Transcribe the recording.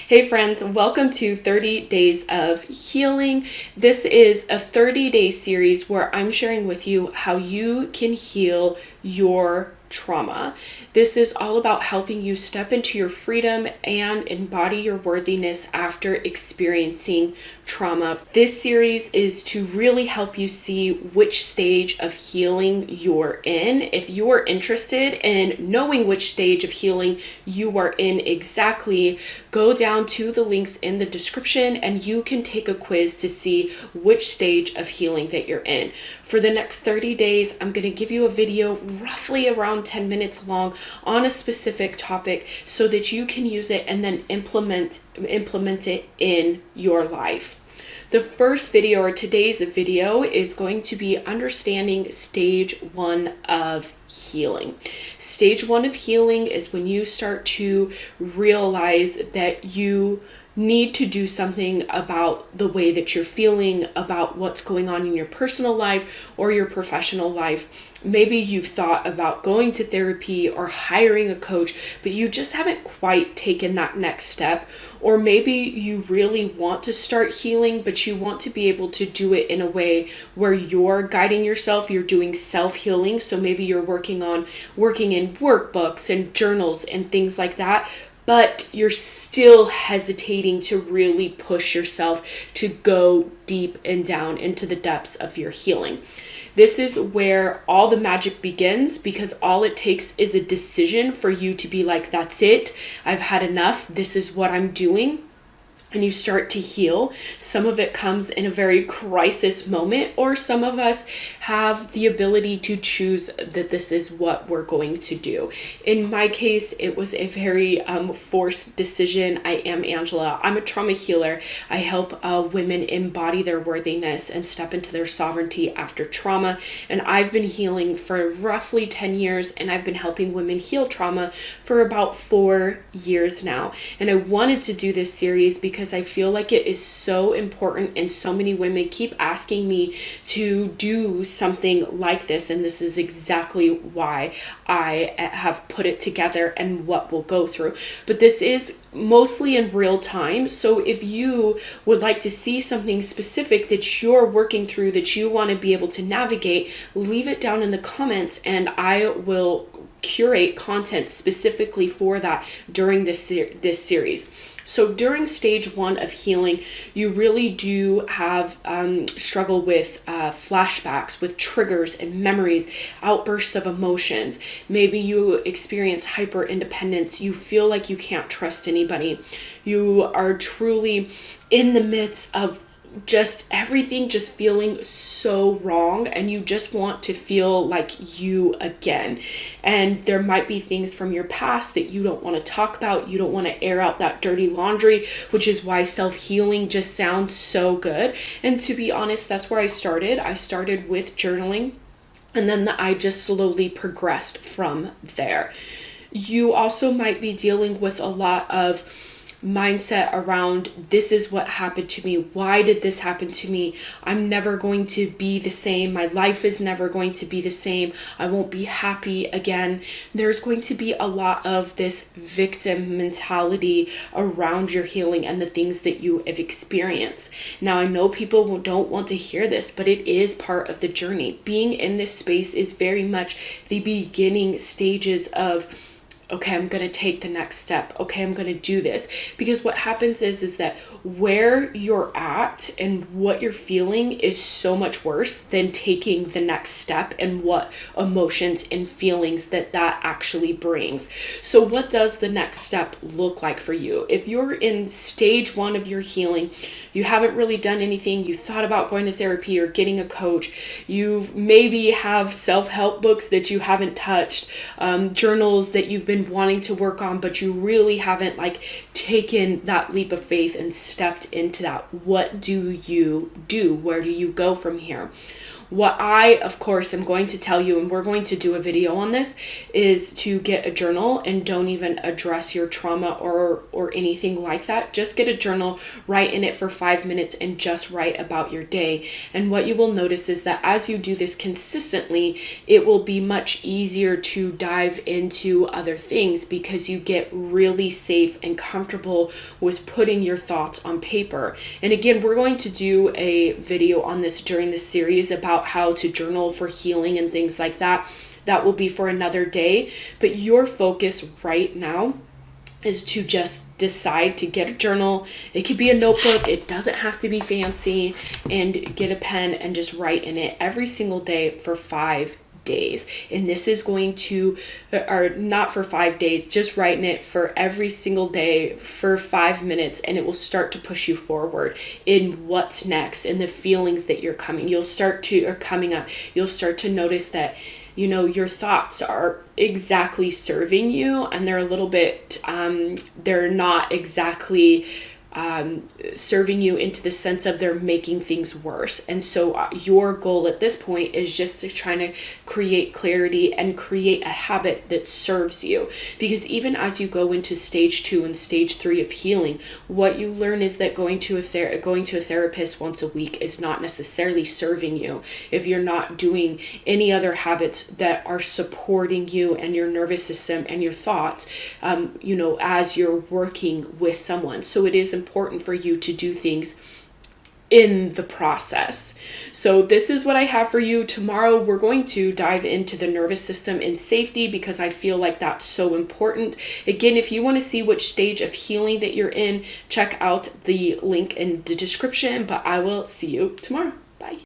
Hey friends, welcome to 30 Days of Healing. This is a 30-day series where I'm sharing with you how you can heal your trauma. This is all about helping you step into your freedom and embody your worthiness after experiencing trauma. This series is to really help you see which stage of healing you're in. If you're interested in knowing which stage of healing you are in exactly, go down to the links in the description and you can take a quiz to see which stage of healing that you're in. For the next 30 days, I'm going to give you a video roughly around 10 minutes long on a specific topic so that you can use it and then implement it in your life. The first video, or today's video, is going to be understanding stage 1 of healing. Stage 1 of healing is when you start to realize that you need to do something about the way that you're feeling, about what's going on in your personal life or your professional life. Maybe you've thought about going to therapy or hiring a coach, but you just haven't quite taken that next step. Or maybe you really want to start healing, but you want to be able to do it in a way where you're guiding yourself, you're doing self-healing. So maybe you're working in workbooks and journals and things like that, but you're still hesitating to really push yourself to go deep and down into the depths of your healing. This is where all the magic begins, because all it takes is a decision for you to be like, that's it, I've had enough, this is what I'm doing. And you start to heal. Some of it comes in a very crisis moment, or some of us have the ability to choose that this is what we're going to do. In my case, it was a very forced decision. I am Angela. I'm a trauma healer. I help women embody their worthiness and step into their sovereignty after trauma. And I've been healing for roughly 10 years, and I've been helping women heal trauma for about 4 years now. And I wanted to do this series because I feel like it is so important, and so many women keep asking me to do something like this, and this is exactly why I have put it together and what we'll go through. But this is mostly in real time, so if you would like to see something specific that you're working through, that you want to be able to navigate, leave it down in the comments and I will curate content specifically for that during this series. So during stage 1 of healing, you really do have struggle with flashbacks, with triggers and memories, outbursts of emotions. Maybe you experience hyper independence. You feel like you can't trust anybody. You are truly in the midst of just everything just feeling so wrong, and you just want to feel like you again. And there might be things from your past that you don't want to talk about. You don't want to air out that dirty laundry, which is why self-healing just sounds so good. And to be honest, that's where I started. I started with journaling, and then I just slowly progressed from there. You also might be dealing with a lot of mindset around, this is what happened to me. Why did this happen to me? I'm never going to be the same. My life is never going to be the same. I won't be happy again. There's going to be a lot of this victim mentality around your healing and the things that you have experienced. Now, I know people don't want to hear this, but it is part of the journey. Being in this space is very much the beginning stages of, okay, I'm going to take the next step. Okay, I'm going to do this. Because what happens is that where you're at and what you're feeling is so much worse than taking the next step and what emotions and feelings that actually brings. So what does the next step look like for you? If you're in stage 1 of your healing, you haven't really done anything, you thought about going to therapy or getting a coach, you maybe have self-help books that you haven't touched, journals that you've been wanting to work on, but you really haven't taken that leap of faith and stepped into that. What do you do? Where do you go from here? What I, of course, am going to tell you, and we're going to do a video on this, is to get a journal and don't even address your trauma or anything like that. Just get a journal, write in it for 5 minutes, and just write about your day. And what you will notice is that as you do this consistently, it will be much easier to dive into other things because you get really safe and comfortable with putting your thoughts on paper. And again, we're going to do a video on this during the series about how to journal for healing and things like that. That will be for another day. But your focus right now is to just decide to get a journal. It could be a notebook. It doesn't have to be fancy. And get a pen and just write in it every single day for 5 days. And this is going to, or not for 5 days, just writing it for every single day for 5 minutes, and it will start to push you forward in what's next and the feelings that you'll start to notice that, you know, your thoughts are exactly serving you, and they're a little bit, they're not exactly serving you into the sense of they're making things worse. And so your goal at this point is just to try to create clarity and create a habit that serves you. Because even as you go into stage 2 and stage 3 of healing, what you learn is that going to a therapist once a week is not necessarily serving you if you're not doing any other habits that are supporting you and your nervous system and your thoughts, as you're working with someone. So it is important for you to do things in the process. So this is what I have for you. Tomorrow we're going to dive into the nervous system and safety because I feel like that's so important. Again, if you want to see which stage of healing that you're in, check out the link in the description, but I will see you tomorrow.